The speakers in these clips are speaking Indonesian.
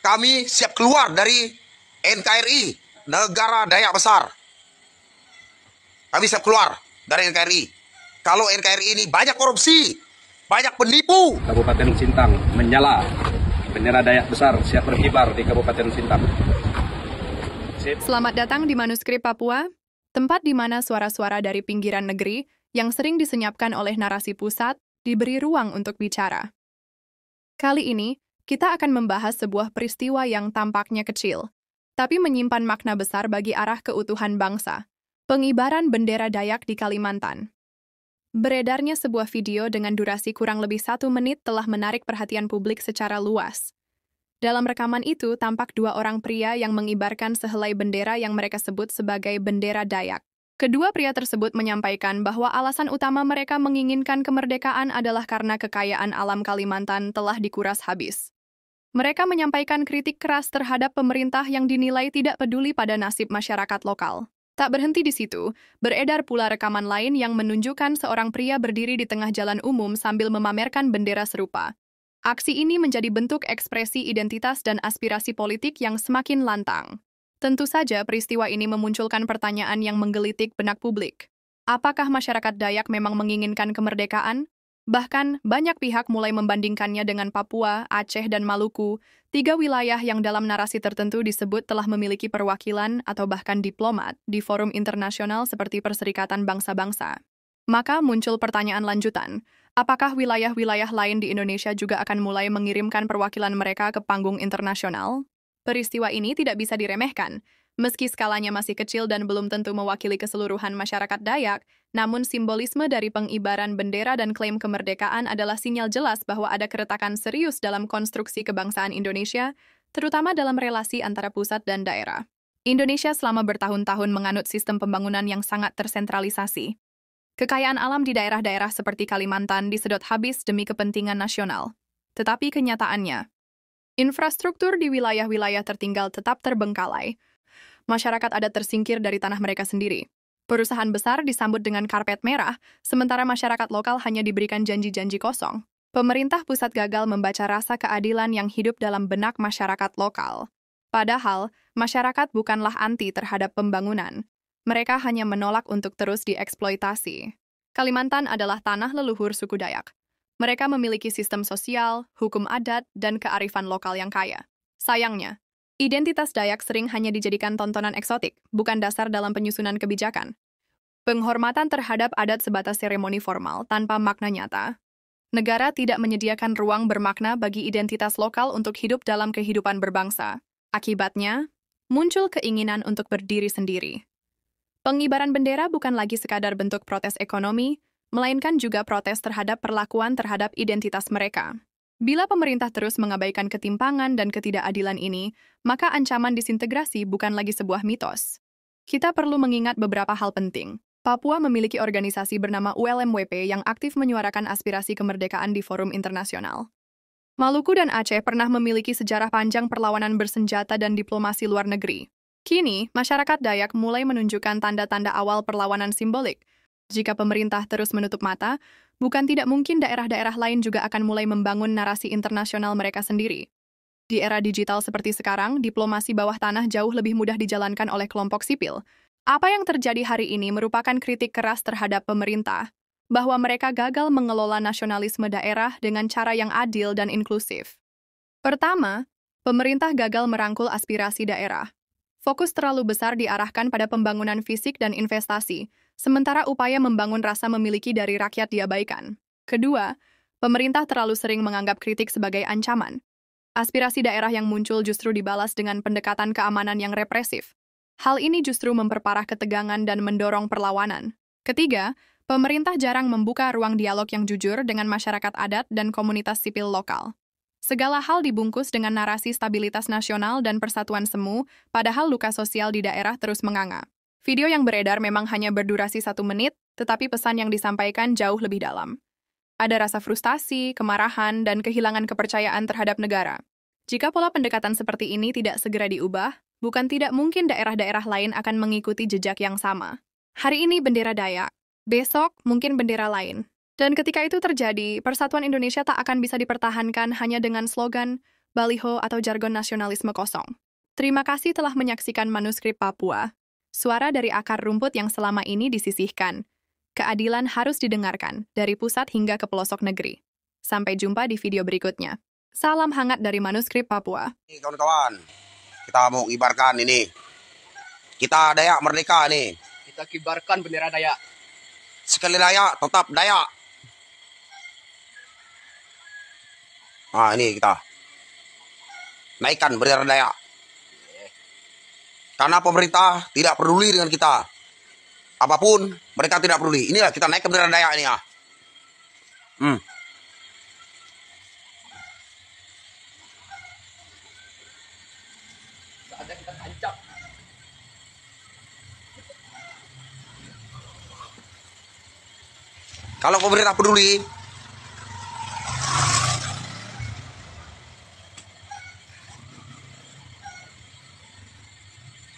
kami siap keluar dari NKRI, negara Dayak Besar. Kami siap keluar dari NKRI. Kalau NKRI ini banyak korupsi, banyak penipu. Kabupaten Sintang menyala. Bendera Dayak Besar siap berkibar di Kabupaten Sintang. Selamat datang di Manuskrip Papua, tempat di mana suara-suara dari pinggiran negeri yang sering disenyapkan oleh narasi pusat diberi ruang untuk bicara. Kali ini, kita akan membahas sebuah peristiwa yang tampaknya kecil, tapi menyimpan makna besar bagi arah keutuhan bangsa, pengibaran bendera Dayak di Kalimantan. Beredarnya sebuah video dengan durasi kurang lebih 1 menit telah menarik perhatian publik secara luas. Dalam rekaman itu, tampak 2 orang pria yang mengibarkan sehelai bendera yang mereka sebut sebagai bendera Dayak. Kedua pria tersebut menyampaikan bahwa alasan utama mereka menginginkan kemerdekaan adalah karena kekayaan alam Kalimantan telah dikuras habis. Mereka menyampaikan kritik keras terhadap pemerintah yang dinilai tidak peduli pada nasib masyarakat lokal. Tak berhenti di situ, beredar pula rekaman lain yang menunjukkan seorang pria berdiri di tengah jalan umum sambil memamerkan bendera serupa. Aksi ini menjadi bentuk ekspresi identitas dan aspirasi politik yang semakin lantang. Tentu saja peristiwa ini memunculkan pertanyaan yang menggelitik benak publik. Apakah masyarakat Dayak memang menginginkan kemerdekaan? Bahkan, banyak pihak mulai membandingkannya dengan Papua, Aceh, dan Maluku, 3 wilayah yang dalam narasi tertentu disebut telah memiliki perwakilan atau bahkan diplomat di forum internasional seperti Perserikatan Bangsa-Bangsa. Maka muncul pertanyaan lanjutan, apakah wilayah-wilayah lain di Indonesia juga akan mulai mengirimkan perwakilan mereka ke panggung internasional? Peristiwa ini tidak bisa diremehkan. Meski skalanya masih kecil dan belum tentu mewakili keseluruhan masyarakat Dayak, namun simbolisme dari pengibaran bendera dan klaim kemerdekaan adalah sinyal jelas bahwa ada keretakan serius dalam konstruksi kebangsaan Indonesia, terutama dalam relasi antara pusat dan daerah. Indonesia selama bertahun-tahun menganut sistem pembangunan yang sangat tersentralisasi. Kekayaan alam di daerah-daerah seperti Kalimantan disedot habis demi kepentingan nasional. Tetapi kenyataannya, infrastruktur di wilayah-wilayah tertinggal tetap terbengkalai. Masyarakat adat tersingkir dari tanah mereka sendiri. Perusahaan besar disambut dengan karpet merah, sementara masyarakat lokal hanya diberikan janji-janji kosong. Pemerintah pusat gagal membaca rasa keadilan yang hidup dalam benak masyarakat lokal. Padahal, masyarakat bukanlah anti terhadap pembangunan. Mereka hanya menolak untuk terus dieksploitasi. Kalimantan adalah tanah leluhur suku Dayak. Mereka memiliki sistem sosial, hukum adat, dan kearifan lokal yang kaya. Sayangnya, identitas Dayak sering hanya dijadikan tontonan eksotik, bukan dasar dalam penyusunan kebijakan. Penghormatan terhadap adat sebatas seremoni formal tanpa makna nyata. Negara tidak menyediakan ruang bermakna bagi identitas lokal untuk hidup dalam kehidupan berbangsa. Akibatnya, muncul keinginan untuk berdiri sendiri. Pengibaran bendera bukan lagi sekadar bentuk protes ekonomi, melainkan juga protes terhadap perlakuan terhadap identitas mereka. Bila pemerintah terus mengabaikan ketimpangan dan ketidakadilan ini, maka ancaman disintegrasi bukan lagi sebuah mitos. Kita perlu mengingat beberapa hal penting. Papua memiliki organisasi bernama ULMWP yang aktif menyuarakan aspirasi kemerdekaan di forum internasional. Maluku dan Aceh pernah memiliki sejarah panjang perlawanan bersenjata dan diplomasi luar negeri. Kini, masyarakat Dayak mulai menunjukkan tanda-tanda awal perlawanan simbolik. Jika pemerintah terus menutup mata, bukan tidak mungkin daerah-daerah lain juga akan mulai membangun narasi internasional mereka sendiri. Di era digital seperti sekarang, diplomasi bawah tanah jauh lebih mudah dijalankan oleh kelompok sipil. Apa yang terjadi hari ini merupakan kritik keras terhadap pemerintah, bahwa mereka gagal mengelola nasionalisme daerah dengan cara yang adil dan inklusif. Pertama, pemerintah gagal merangkul aspirasi daerah. Fokus terlalu besar diarahkan pada pembangunan fisik dan investasi, sementara upaya membangun rasa memiliki dari rakyat diabaikan. Kedua, pemerintah terlalu sering menganggap kritik sebagai ancaman. Aspirasi daerah yang muncul justru dibalas dengan pendekatan keamanan yang represif. Hal ini justru memperparah ketegangan dan mendorong perlawanan. Ketiga, pemerintah jarang membuka ruang dialog yang jujur dengan masyarakat adat dan komunitas sipil lokal. Segala hal dibungkus dengan narasi stabilitas nasional dan persatuan semu, padahal luka sosial di daerah terus menganga. Video yang beredar memang hanya berdurasi 1 menit, tetapi pesan yang disampaikan jauh lebih dalam. Ada rasa frustasi, kemarahan, dan kehilangan kepercayaan terhadap negara. Jika pola pendekatan seperti ini tidak segera diubah, bukan tidak mungkin daerah-daerah lain akan mengikuti jejak yang sama. Hari ini bendera Dayak, besok mungkin bendera lain. Dan ketika itu terjadi, persatuan Indonesia tak akan bisa dipertahankan hanya dengan slogan, baliho atau jargon nasionalisme kosong. Terima kasih telah menyaksikan manuskrip Papua, suara dari akar rumput yang selama ini disisihkan. Keadilan harus didengarkan, dari pusat hingga ke pelosok negeri. Sampai jumpa di video berikutnya. Salam hangat dari manuskrip Papua. Ini kawan-kawan, kita mau kibarkan ini. Kita Dayak Merdeka nih. Kita kibarkan bendera Dayak. Sekali Dayak, tetap Dayak. Nah, ini kita naikkan bendera Dayak. Karena pemerintah tidak peduli dengan kita. Apapun, mereka tidak peduli. Inilah kita naik ke bendera Dayak ini ya. Saatnya kita tancap. Kalau pemerintah peduli,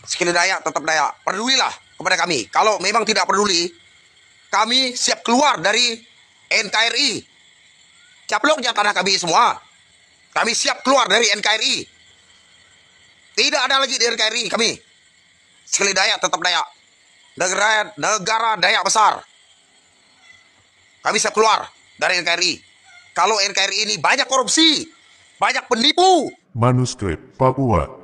sekali Dayak, tetap Dayak. Pedulilah kepada kami. Kalau memang tidak peduli, kami siap keluar dari NKRI. Caploknya tanah kami semua. Kami siap keluar dari NKRI. Tidak ada lagi di NKRI kami. Sekali Dayak, tetap Dayak. Negara Dayak besar. Kami siap keluar dari NKRI. Kalau NKRI ini banyak korupsi, banyak penipu. Manuskrip Papua.